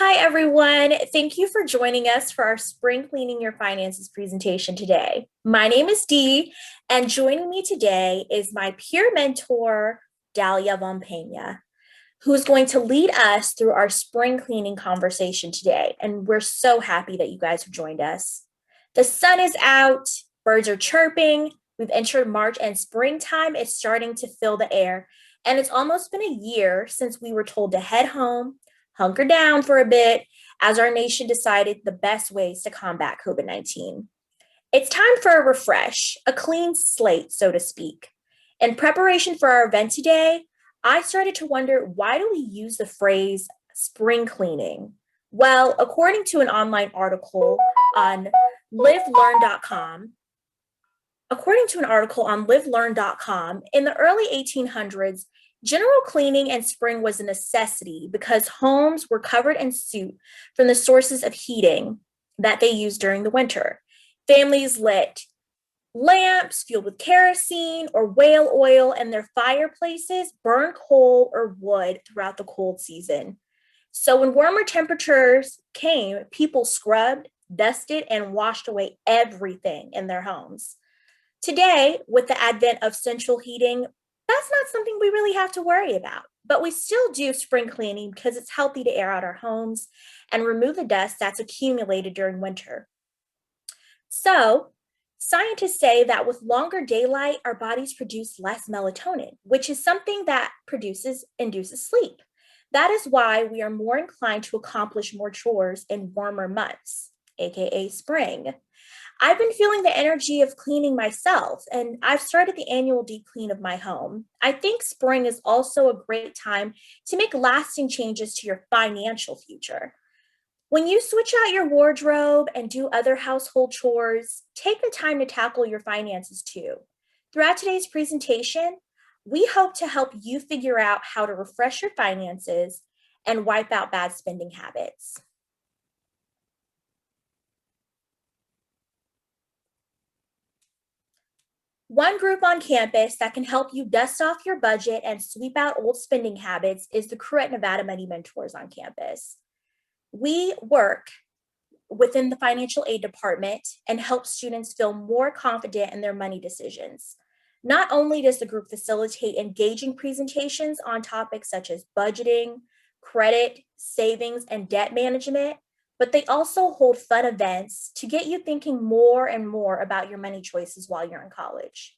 Hi, everyone. Thank you for joining us for our Spring Cleaning Your Finances presentation today. My name is Dee, and joining me today is my peer mentor, Dalia Von Pena, who is going to lead us through our spring cleaning conversation today. And we're so happy that you guys have joined us. The sun is out, birds are chirping, we've entered March, and springtime is starting to fill the air. And it's almost been a year since we were told to head home, hunker down for a bit, as our nation decided the best ways to combat COVID-19. It's time for a refresh, a clean slate, so to speak. In preparation for our event today, I started to wonder, why do we use the phrase spring cleaning? Well, according to an online article on livelearn.com, in the early 1800s, general cleaning and spring was a necessity because homes were covered in soot from the sources of heating that they used during the winter. Families lit lamps fueled with kerosene or whale oil, and their fireplaces burned coal or wood throughout the cold season. So when warmer temperatures came, people scrubbed, dusted, and washed away everything in their homes. Today, with the advent of central heating, that's not something we really have to worry about. But we still do spring cleaning because it's healthy to air out our homes and remove the dust that's accumulated during winter. So, scientists say that with longer daylight, our bodies produce less melatonin, which is something that induces sleep. That is why we are more inclined to accomplish more chores in warmer months, aka spring. I've been feeling the energy of cleaning myself, and I've started the annual deep clean of my home. I think spring is also a great time to make lasting changes to your financial future. When you switch out your wardrobe and do other household chores, take the time to tackle your finances too. Throughout today's presentation, we hope to help you figure out how to refresh your finances and wipe out bad spending habits. One group on campus that can help you dust off your budget and sweep out old spending habits is the crew at Nevada Money Mentors on campus. We work within the financial aid department and help students feel more confident in their money decisions. Not only does the group facilitate engaging presentations on topics such as budgeting, credit, savings, and debt management, but they also hold fun events to get you thinking more and more about your money choices while you're in college.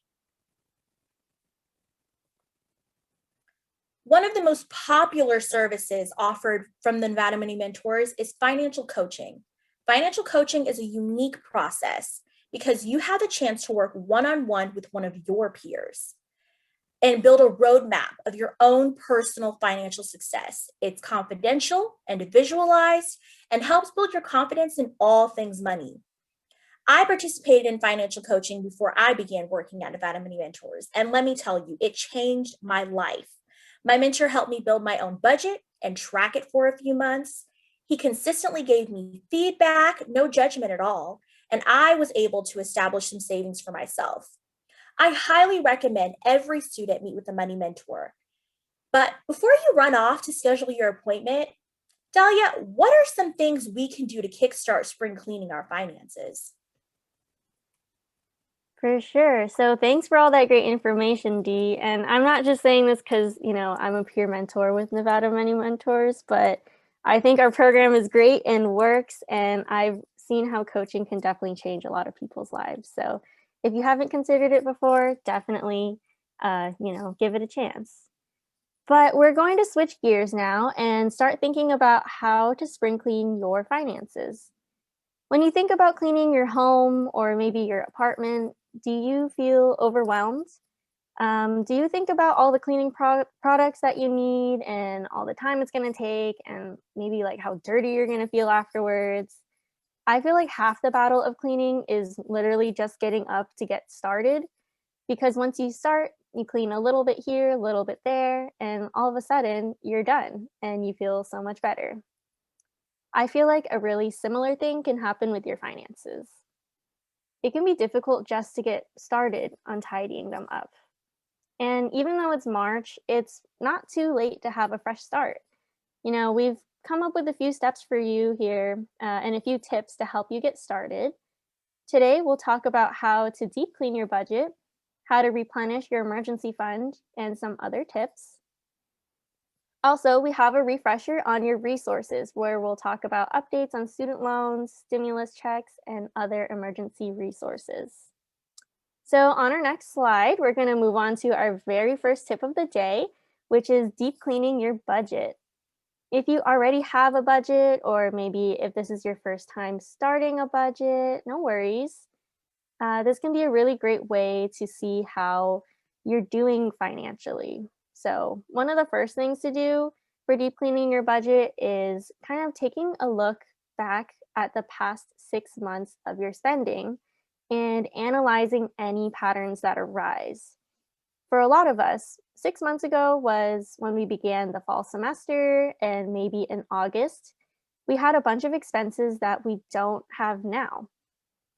One of the most popular services offered from the Nevada Money Mentors is financial coaching. Financial coaching is a unique process because you have the chance to work one-on-one with one of your peers and build a roadmap of your own personal financial success. It's confidential, individualized, and helps build your confidence in all things money. I participated in financial coaching before I began working at Nevada Money Mentors, and let me tell you, it changed my life. My mentor helped me build my own budget and track it for a few months. He consistently gave me feedback, no judgment at all, and I was able to establish some savings for myself. I highly recommend every student meet with a money mentor. But before you run off to schedule your appointment, Dahlia, what are some things we can do to kickstart spring cleaning our finances? For sure. So thanks for all that great information, Dee. And I'm not just saying this because, I'm a peer mentor with Nevada Money Mentors, but I think our program is great and works. And I've seen how coaching can definitely change a lot of people's lives. So if you haven't considered it before, definitely, give it a chance. But we're going to switch gears now and start thinking about how to spring clean your finances. When you think about cleaning your home or maybe your apartment, do you feel overwhelmed? Do you think about all the cleaning products that you need and all the time it's going to take and maybe like how dirty you're going to feel afterwards? I feel like half the battle of cleaning is literally just getting up to get started because once you start, you clean a little bit here, a little bit there, and all of a sudden you're done and you feel so much better. I feel like a really similar thing can happen with your finances. It can be difficult just to get started on tidying them up. And even though it's March, it's not too late to have a fresh start. We've come up with a few steps for you here and a few tips to help you get started. Today, we'll talk about how to deep clean your budget, how to replenish your emergency fund, and some other tips. Also, we have a refresher on your resources where we'll talk about updates on student loans, stimulus checks, and other emergency resources. So, on our next slide, we're going to move on to our very first tip of the day, which is deep cleaning your budget. If you already have a budget, or maybe if this is your first time starting a budget, no worries. This can be a really great way to see how you're doing financially. So, one of the first things to do for deep cleaning your budget is kind of taking a look back at the past 6 months of your spending and analyzing any patterns that arise. For a lot of us, 6 months ago was when we began the fall semester, and maybe in August, we had a bunch of expenses that we don't have now.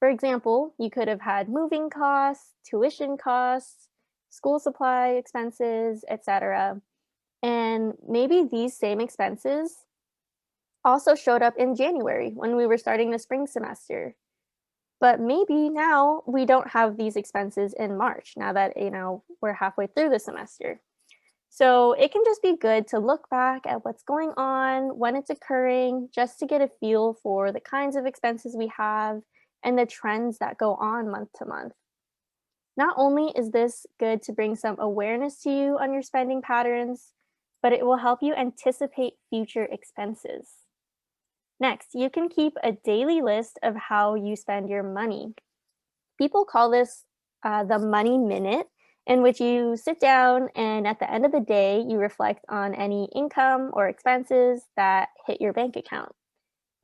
For example, you could have had moving costs, tuition costs, school supply expenses, etc. And maybe these same expenses also showed up in January when we were starting the spring semester. But maybe now we don't have these expenses in March, now that, we're halfway through the semester. So it can just be good to look back at what's going on, when it's occurring, just to get a feel for the kinds of expenses we have and the trends that go on month to month. Not only is this good to bring some awareness to you on your spending patterns, but it will help you anticipate future expenses. Next, you can keep a daily list of how you spend your money. People call this the money minute, in which you sit down and at the end of the day, you reflect on any income or expenses that hit your bank account.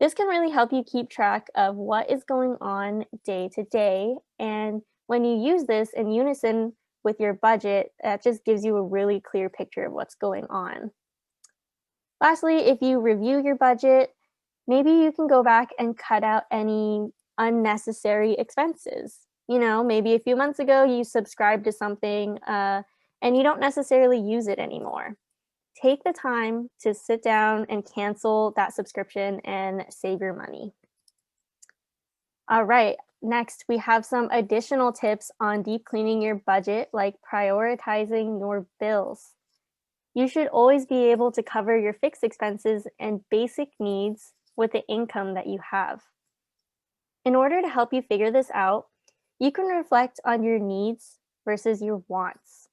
This can really help you keep track of what is going on day to day. And when you use this in unison with your budget, that just gives you a really clear picture of what's going on. Lastly, if you review your budget, maybe you can go back and cut out any unnecessary expenses. Maybe a few months ago you subscribed to something and you don't necessarily use it anymore. Take the time to sit down and cancel that subscription and save your money. All right, next we have some additional tips on deep cleaning your budget, like prioritizing your bills. You should always be able to cover your fixed expenses and basic needs with the income that you have. In order to help you figure this out, you can reflect on your needs versus your wants.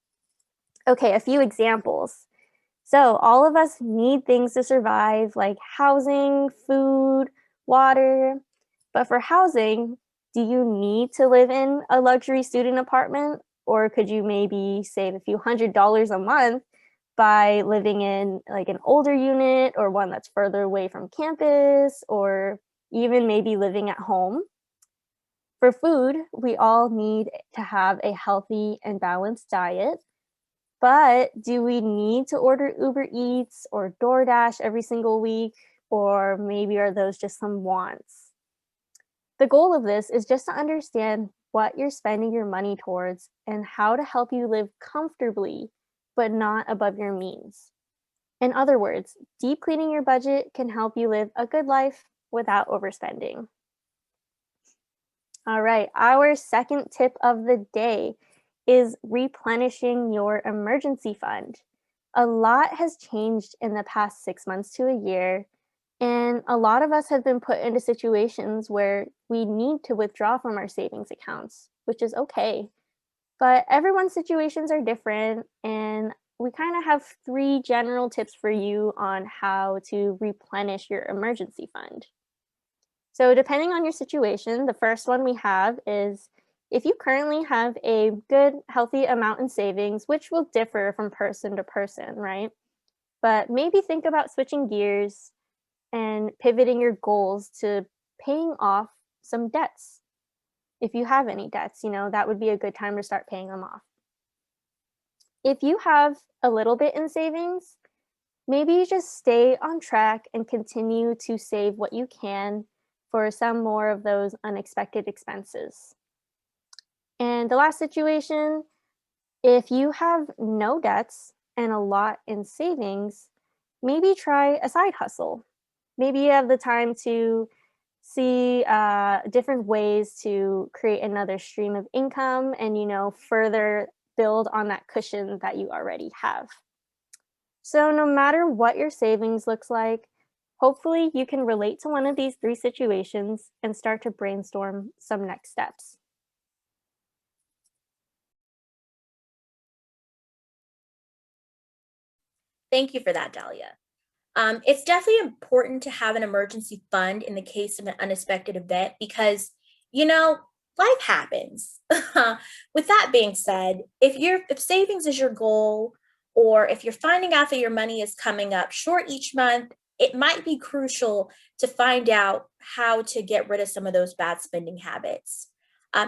Okay, a few examples. So, all of us need things to survive, like housing, food, water. But for housing, do you need to live in a luxury student apartment? Or could you maybe save a few $100s a month by living in like an older unit or one that's further away from campus, or even maybe living at home? For food, we all need to have a healthy and balanced diet. But do we need to order Uber Eats or DoorDash every single week? Or maybe are those just some wants? The goal of this is just to understand what you're spending your money towards and how to help you live comfortably, but not above your means. In other words, deep cleaning your budget can help you live a good life without overspending. All right, our second tip of the day is replenishing your emergency fund. A lot has changed in the past 6 months to a year, and a lot of us have been put into situations where we need to withdraw from our savings accounts, which is okay. But everyone's situations are different, and we kind of have 3 general tips for you on how to replenish your emergency fund. So, depending on your situation, the first one we have is if you currently have a good, healthy amount in savings, which will differ from person to person, right? But maybe think about switching gears and pivoting your goals to paying off some debts. If you have any debts, that would be a good time to start paying them off. If you have a little bit in savings, maybe you just stay on track and continue to save what you can for some more of those unexpected expenses. And the last situation, if you have no debts and a lot in savings, maybe try a side hustle. maybe you have the time to see different ways to create another stream of income and, further build on that cushion that you already have. So, no matter what your savings looks like, hopefully you can relate to one of these three situations and start to brainstorm some next steps. Thank you for that, Dahlia. It's definitely important to have an emergency fund in the case of an unexpected event because, you know, life happens. With that being said, if savings is your goal, or if you're finding out that your money is coming up short each month, it might be crucial to find out how to get rid of some of those bad spending habits.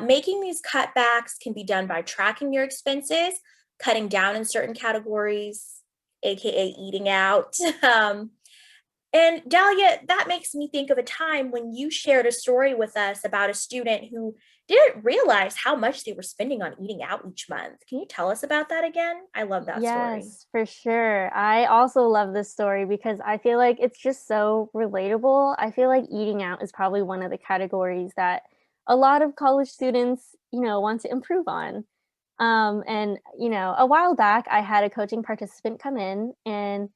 Making these cutbacks can be done by tracking your expenses, cutting down in certain categories, aka eating out. And Dahlia, that makes me think of a time when you shared a story with us about a student who didn't realize how much they were spending on eating out each month. Can you tell us about that again? I love that story. Yes, for sure. I also love this story because I feel like it's just so relatable. I feel like eating out is probably one of the categories that a lot of college students, want to improve on. And, a while back, I had a coaching participant come in and,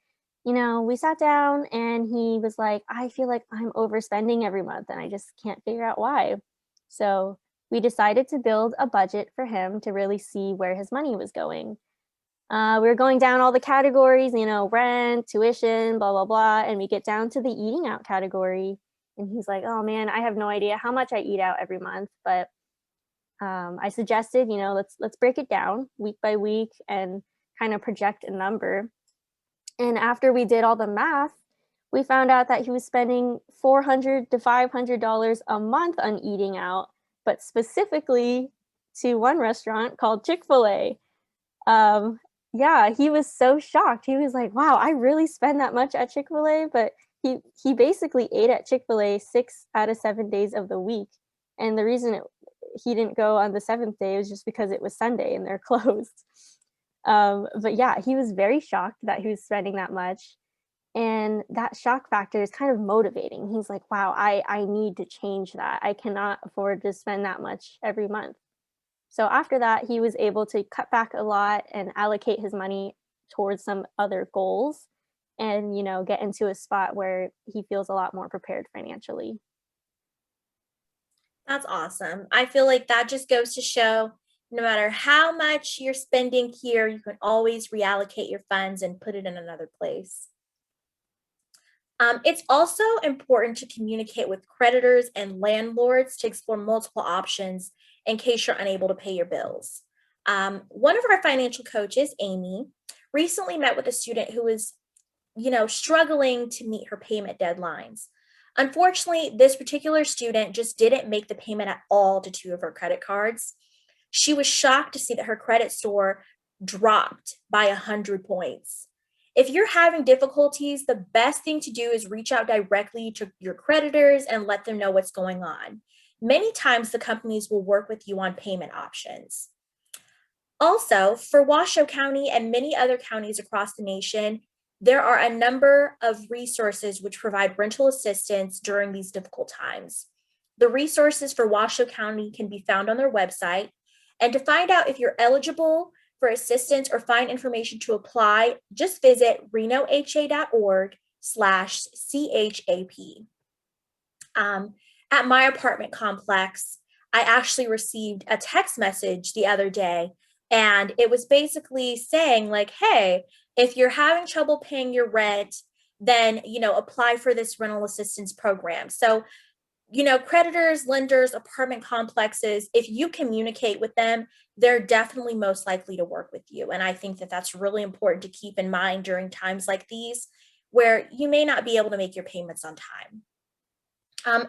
we sat down and he was like, I feel like I'm overspending every month and I just can't figure out why. So we decided to build a budget for him to really see where his money was going. We were going down all the categories, rent, tuition, blah, blah, blah. And we get down to the eating out category. And he's like, oh man, I have no idea how much I eat out every month. But I suggested, let's break it down week by week and kind of project a number. And after we did all the math, we found out that he was spending $400 to $500 a month on eating out, but specifically to one restaurant called Chick-fil-A. Um, yeah, he was so shocked. He was like, "Wow, I really spend that much at Chick-fil-A?" But he basically ate at Chick-fil-A 6 out of 7 days of the week. And the reason he didn't go on the 7th day was just because it was Sunday and they're closed. But yeah, he was very shocked that he was spending that much. And that shock factor is kind of motivating. He's like, "Wow, I need to change that. I cannot afford to spend that much every month." So after that, he was able to cut back a lot and allocate his money towards some other goals and, get into a spot where he feels a lot more prepared financially. That's awesome. I feel like that just goes to show no matter how much you're spending here, you can always reallocate your funds and put it in another place. It's also important to communicate with creditors and landlords to explore multiple options in case you're unable to pay your bills. One of our financial coaches, Amy, recently met with a student who was, struggling to meet her payment deadlines. Unfortunately, this particular student just didn't make the payment at all to two of her credit cards. She was shocked to see that her credit score dropped by 100 points. If you're having difficulties, the best thing to do is reach out directly to your creditors and let them know what's going on. Many times, the companies will work with you on payment options. Also, for Washoe County and many other counties across the nation, there are a number of resources which provide rental assistance during these difficult times. The resources for Washoe County can be found on their website. And to find out if you're eligible for assistance or find information to apply, just visit renoha.org/CHAP. At my apartment complex, I actually received a text message the other day, and it was basically saying, like, hey, if you're having trouble paying your rent, then, apply for this rental assistance program. So, creditors, lenders, apartment complexes, if you communicate with them, they're definitely most likely to work with you. And I think that that's really important to keep in mind during times like these where you may not be able to make your payments on time.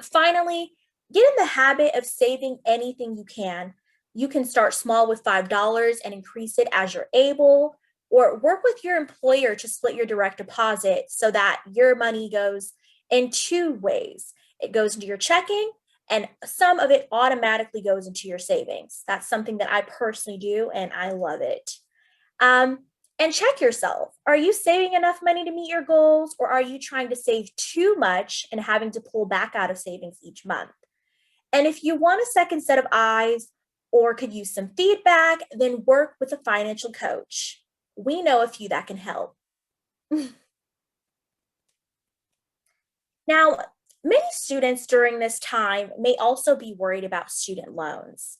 Finally, get in the habit of saving anything you can. You can start small with $5 and increase it as you're able, or work with your employer to split your direct deposit so that your money goes in two ways. It goes into your checking, and some of it automatically goes into your savings. That's something that I personally do, and I love it. Um, And check yourself. Are you saving enough money to meet your goals, or are you trying to save too much and having to pull back out of savings each month? And if you want a second set of eyes or could use some feedback, then work with a financial coach. We know a few that can help. Now, many students during this time may also be worried about student loans.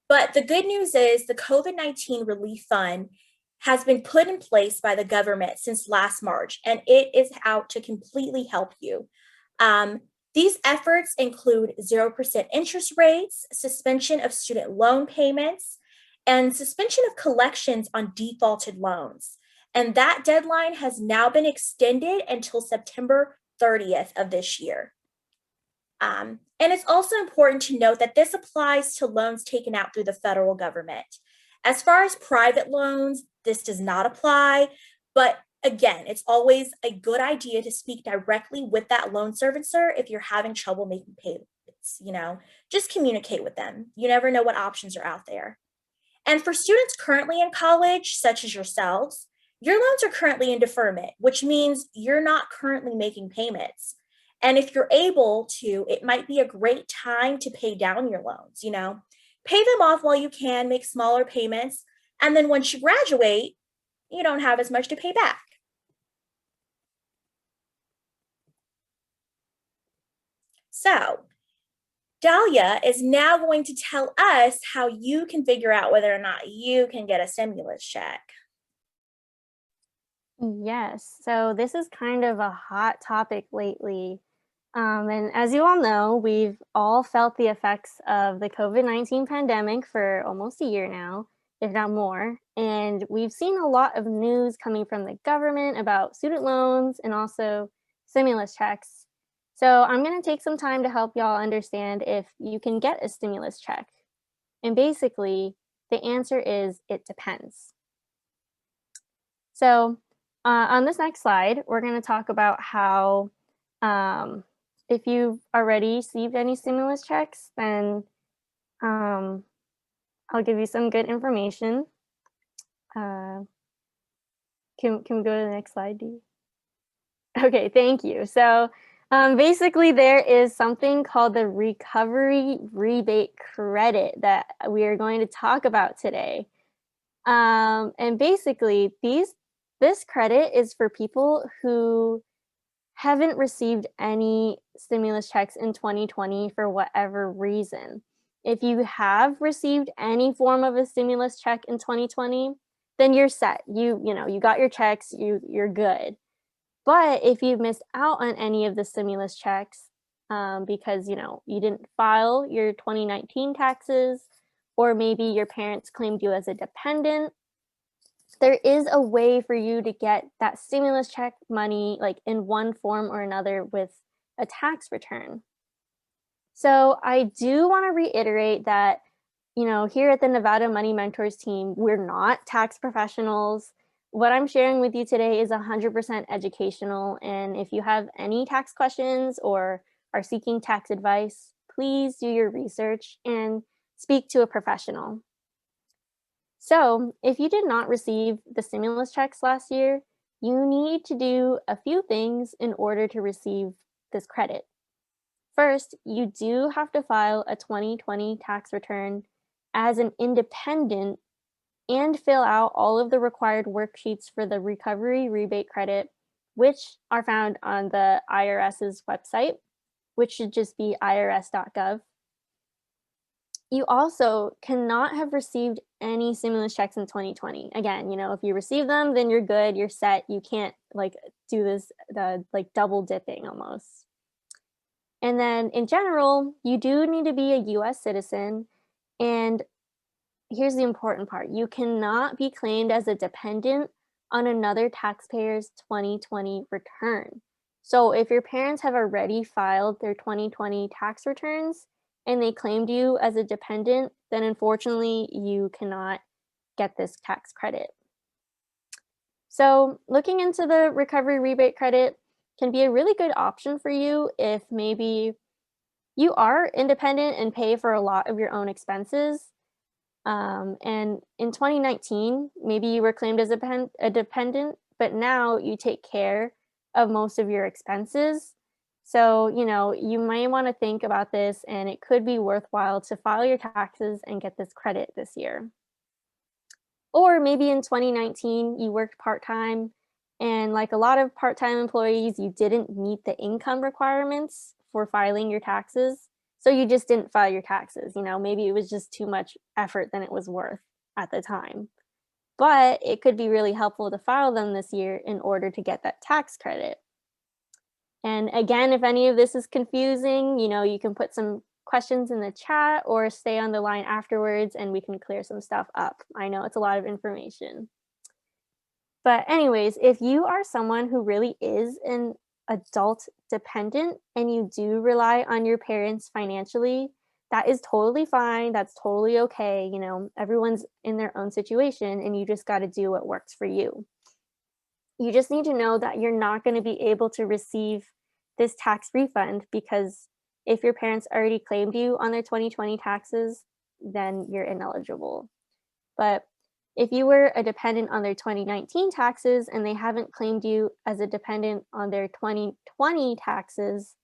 But the good news is the COVID-19 Relief Fund has been put in place by the government since last March, and it is out to completely help you. Um, these efforts include 0% interest rates, suspension of student loan payments, and suspension of collections on defaulted loans. And that deadline has now been extended until September 30th of this year. And it's also important to note that this applies to loans taken out through the federal government. As far as private loans, this does not apply, but again, it's always a good idea to speak directly with that loan servicer if you're having trouble making payments. Just communicate with them. You never know what options are out there. And for students currently in college, such as yourselves, your loans are currently in deferment, which means you're not currently making payments. And if you're able to, it might be a great time to pay down your loans, pay them off while you can, make smaller payments. And then once you graduate, you don't have as much to pay back. So, Dahlia is now going to tell us how you can figure out whether or not you can get a stimulus check. Yes, so this is kind of a hot topic lately. And as you all know, we've all felt the effects of the COVID-19 pandemic for almost a year now, if not more. And we've seen a lot of news coming from the government about student loans and also stimulus checks. So I'm going to take some time to help y'all understand if you can get a stimulus check. And basically, the answer is it depends. So on this next slide, we're going to talk about how if you've already received any stimulus checks, then I'll give you some good information. Can we go to the next slide, Dee? Okay, thank you. So basically, there is something called the Recovery Rebate Credit that we are going to talk about today. And basically, this credit is for people who haven't received any stimulus checks in 2020 for whatever reason. If you have received any form of a stimulus check in 2020, then you're set. You got your checks, you're good. But if you've missed out on any of the stimulus checks because you didn't file your 2019 taxes, or maybe your parents claimed you as a dependent, there is a way for you to get that stimulus check money like in one form or another with a tax return. So I do want to reiterate that, here at the Nevada Money Mentors team, we're not tax professionals. What I'm sharing with you today is 100% educational. And if you have any tax questions or are seeking tax advice, please do your research and speak to a professional. So if you did not receive the stimulus checks last year, you need to do a few things in order to receive this credit. First, you do have to file a 2020 tax return as an independent and fill out all of the required worksheets for the Recovery Rebate Credit, which are found on the IRS's website, which should just be irs.gov. You also cannot have received any stimulus checks in 2020. Again, if you receive them, then you're good, you're set. You can't do this double dipping almost. And then in general, you do need to be a US citizen. And here's the important part. You cannot be claimed as a dependent on another taxpayer's 2020 return. So if your parents have already filed their 2020 tax returns, and they claimed you as a dependent, then unfortunately you cannot get this tax credit. So looking into the Recovery Rebate Credit can be a really good option for you if maybe you are independent and pay for a lot of your own expenses, And in 2019, maybe you were claimed as a dependent, but now you take care of most of your expenses. So, you might want to think about this, and it could be worthwhile to file your taxes and get this credit this year. Or maybe in 2019, you worked part time, and like a lot of part time employees, you didn't meet the income requirements for filing your taxes. So you just didn't file your taxes. Maybe it was just too much effort than it was worth at the time. But it could be really helpful to file them this year in order to get that tax credit. And again, if any of this is confusing, you can put some questions in the chat or stay on the line afterwards and we can clear some stuff up. I know it's a lot of information. But anyways, if you are someone who really is an adult dependent and you do rely on your parents financially, that is totally fine. That's totally okay. Everyone's in their own situation and you just got to do what works for you. You just need to know that you're not going to be able to receive this tax refund because if your parents already claimed you on their 2020 taxes, then you're ineligible. But if you were a dependent on their 2019 taxes and they haven't claimed you as a dependent on their 2020 taxes,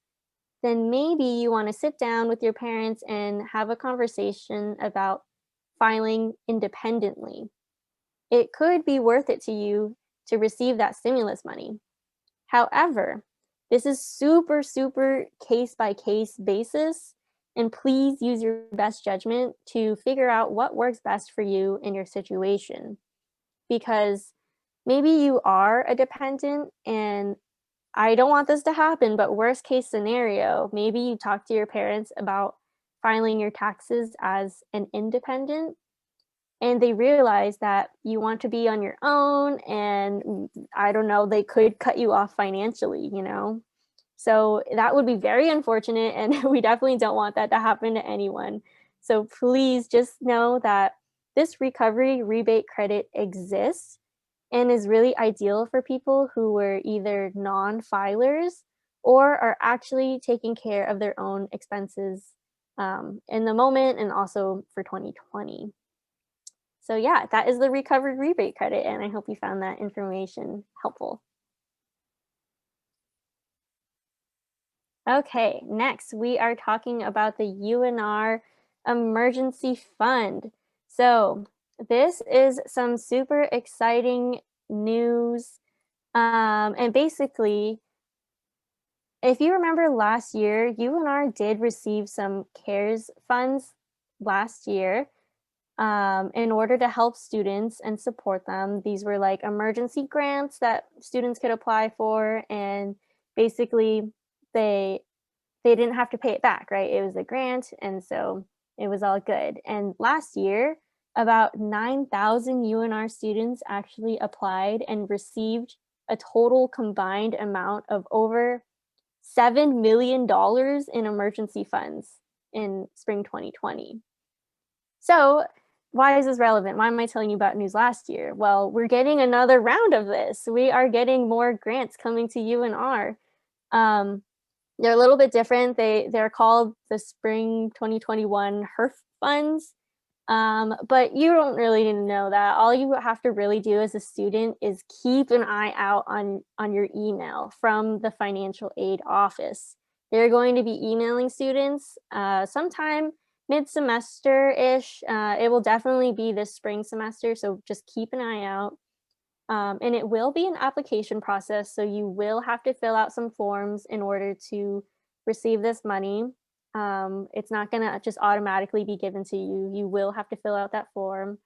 then maybe you want to sit down with your parents and have a conversation about filing independently. It could be worth it to you to receive that stimulus money. However, this is super, super case by case basis, and please use your best judgment to figure out what works best for you in your situation. Because maybe you are a dependent, and I don't want this to happen, but worst case scenario, maybe you talk to your parents about filing your taxes as an independent and they realize that you want to be on your own and I don't know, they could cut you off financially. So that would be very unfortunate and we definitely don't want that to happen to anyone. So please just know that this recovery rebate credit exists and is really ideal for people who were either non-filers or are actually taking care of their own expenses in the moment and also for 2020. So yeah, that is the recovery rebate credit, and I hope you found that information helpful. Okay, next we are talking about the UNR Emergency Fund. So this is some super exciting news. And basically, if you remember last year, UNR did receive some CARES funds last year in order to help students and support them. These were like emergency grants that students could apply for, and basically they didn't have to pay it back, right? It was a grant, and so it was all good. And last year, about 9,000 UNR students actually applied and received a total combined amount of over $7 million in emergency funds in spring 2020. So why is this relevant? Why am I telling you about news last year? Well, we're getting another round of this. We are getting more grants coming to UNR. They're a little bit different. They're called the Spring 2021 HERF funds. But you don't really need to know that. All you have to really do as a student is keep an eye out on your email from the financial aid office. They're going to be emailing students sometime mid-semester-ish. It will definitely be this spring semester, so just keep an eye out. And it will be an application process, so you will have to fill out some forms in order to receive this money. It's not going to just automatically be given to you. You will have to fill out that form.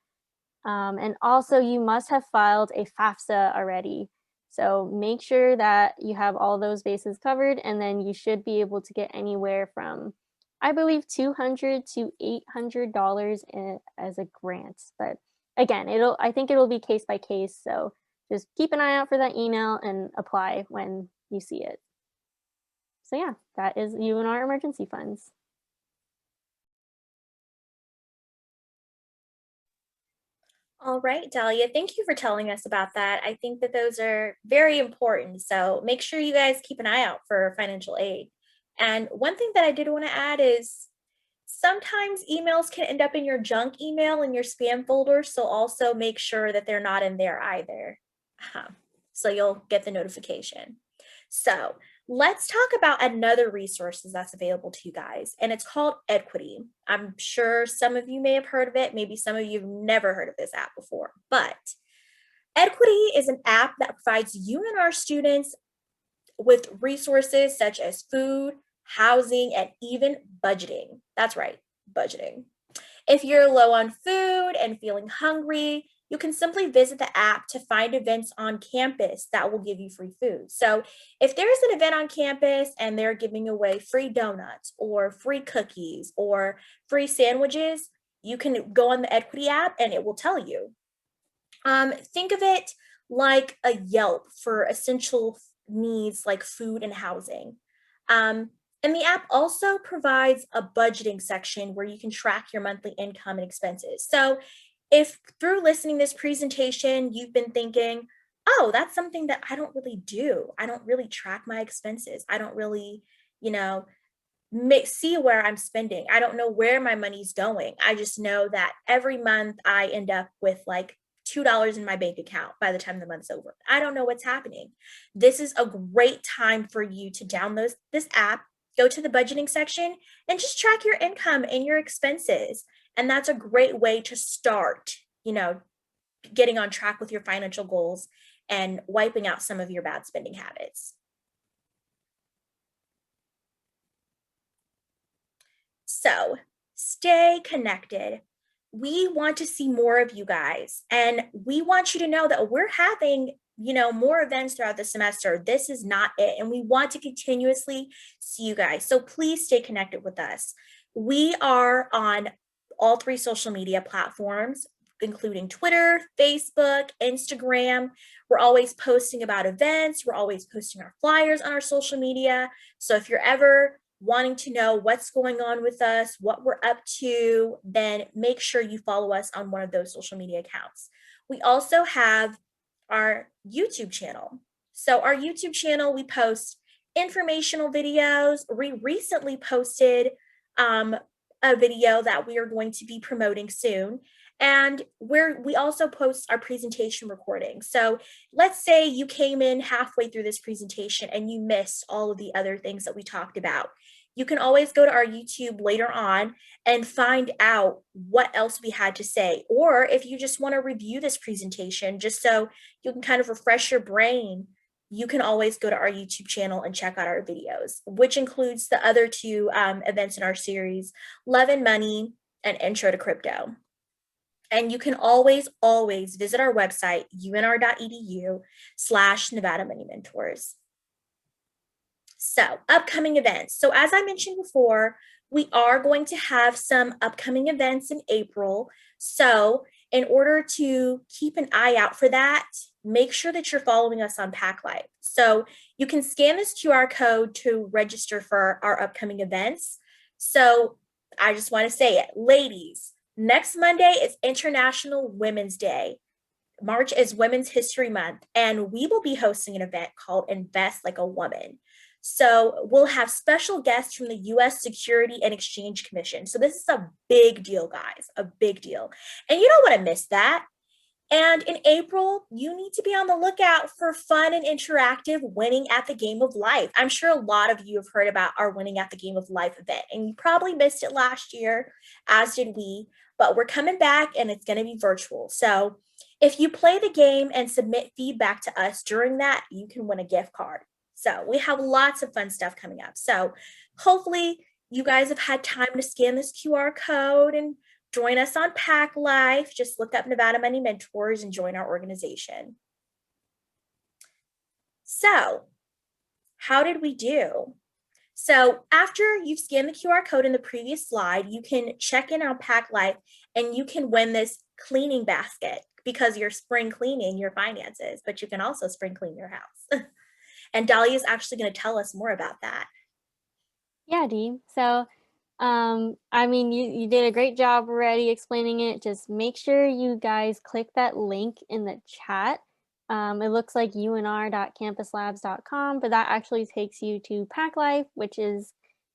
And also, you must have filed a FAFSA already. So make sure that you have all those bases covered, and then you should be able to get anywhere from, I believe, $200 to $800 as a grant. But again, I think it'll be case by case. So just keep an eye out for that email and apply when you see it. So yeah, that is UNR emergency funds. All right, Dahlia, thank you for telling us about that. I think that those are very important. So make sure you guys keep an eye out for financial aid. And one thing that I did want to add is sometimes emails can end up in your junk email and your spam folder. So also make sure that they're not in there either. So you'll get the notification. So let's talk about another resources that's available to you guys, and it's called Equity. I'm sure some of you may have heard of it. Maybe some of you have never heard of this app before, but Equity is an app that provides you and our students with resources such as food, housing, and even budgeting. That's right, budgeting. If you're low on food and feeling hungry, you can simply visit the app to find events on campus that will give you free food. So if there's an event on campus and they're giving away free donuts or free cookies or free sandwiches, you can go on the Equity app and it will tell you. Think of it like a Yelp for essential needs like food and housing. Um, and the app also provides a budgeting section where you can track your monthly income and expenses. So if through listening to this presentation, you've been thinking, oh, that's something that I don't really do. I don't really track my expenses. I don't really, you know, see where I'm spending. I don't know where my money's going. I just know that every month I end up with like $2 in my bank account by the time the month's over. I don't know what's happening. This is a great time for you to download this app, go to the budgeting section, and just track your income and your expenses. And that's a great way to start, getting on track with your financial goals and wiping out some of your bad spending habits. So stay connected. We want to see more of you guys, and we want you to know that we're having more events throughout the semester. This is not it, and we want to continuously see you guys. So please stay connected with us. We are on all 3 social media platforms, including Twitter, Facebook, Instagram. We're always posting about events. We're always posting our flyers on our social media. So if you're ever wanting to know what's going on with us, what we're up to, then make sure you follow us on one of those social media accounts. We also have our YouTube channel. So our YouTube channel, we post informational videos. We recently posted a video that we are going to be promoting soon. And we also post our presentation recording. So let's say you came in halfway through this presentation and you missed all of the other things that we talked about. You can always go to our YouTube later on and find out what else we had to say. Or if you just want to review this presentation, just so you can kind of refresh your brain, you can always go to our YouTube channel and check out our videos, which includes the other 2 events in our series, Love and Money and Intro to Crypto. And you can always visit our website, unr.edu/Nevada Money Mentors. So upcoming events. So as I mentioned before, we are going to have some upcoming events in April. So in order to keep an eye out for that, make sure that you're following us on Pack Life. So you can scan this QR code to register for our upcoming events. So I just want to say it, ladies, next Monday is International Women's Day. March is Women's History Month, and we will be hosting an event called Invest Like a Woman. So we'll have special guests from the U.S. Security and Exchange Commission. So this is a big deal, guys, a big deal. And you don't want to miss that. And in April, you need to be on the lookout for fun and interactive Winning at the Game of Life. I'm sure a lot of you have heard about our Winning at the Game of Life event, and you probably missed it last year, as did we, but we're coming back and it's going to be virtual. So if you play the game and submit feedback to us during that, you can win a gift card. So we have lots of fun stuff coming up. So hopefully you guys have had time to scan this QR code and join us on Pack Life. Just look up Nevada Money Mentors and join our organization. So how did we do? So after you've scanned the QR code in the previous slide, you can check in on Pack Life and you can win this cleaning basket because you're spring cleaning your finances, but you can also spring clean your house. And Dahlia is actually going to tell us more about that. Yeah, Dee. So, I mean, you did a great job already explaining it. Just make sure you guys click that link in the chat. It looks like unr.campuslabs.com, but that actually takes you to Pack Life, which is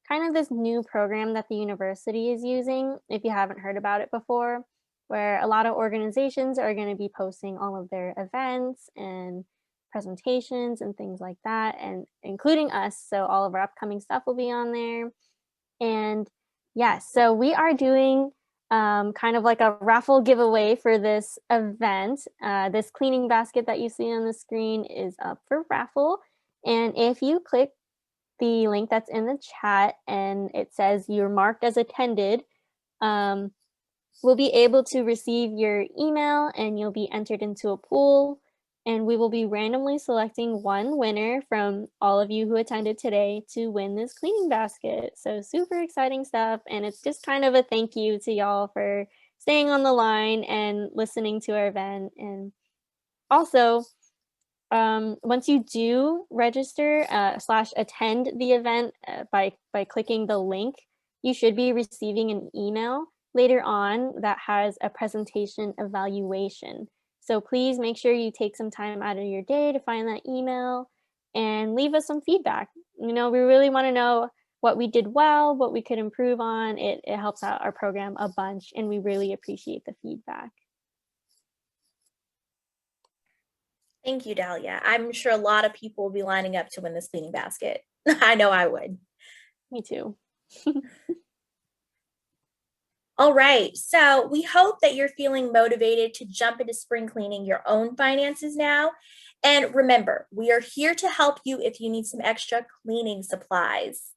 kind of this new program that the university is using, if you haven't heard about it before, where a lot of organizations are going to be posting all of their events and presentations and things like that, and including us. So all of our upcoming stuff will be on there. And yes, so we are doing kind of like a raffle giveaway for this event. This cleaning basket that you see on the screen is up for raffle. And if you click the link that's in the chat and it says you're marked as attended, um, we'll be able to receive your email and you'll be entered into a pool. And we will be randomly selecting one winner from all of you who attended today to win this cleaning basket. So super exciting stuff. And it's just kind of a thank you to y'all for staying on the line and listening to our event. And also, once you do register slash attend the event by clicking the link, you should be receiving an email later on that has a presentation evaluation. So please make sure you take some time out of your day to find that email and leave us some feedback. You know, we really want to know what we did well, what we could improve on. It helps out our program a bunch, and we really appreciate the feedback. Thank you, Dahlia. I'm sure a lot of people will be lining up to win this cleaning basket. I know I would. Me too. All right, so we hope that you're feeling motivated to jump into spring cleaning your own finances now. And remember, we are here to help you if you need some extra cleaning supplies.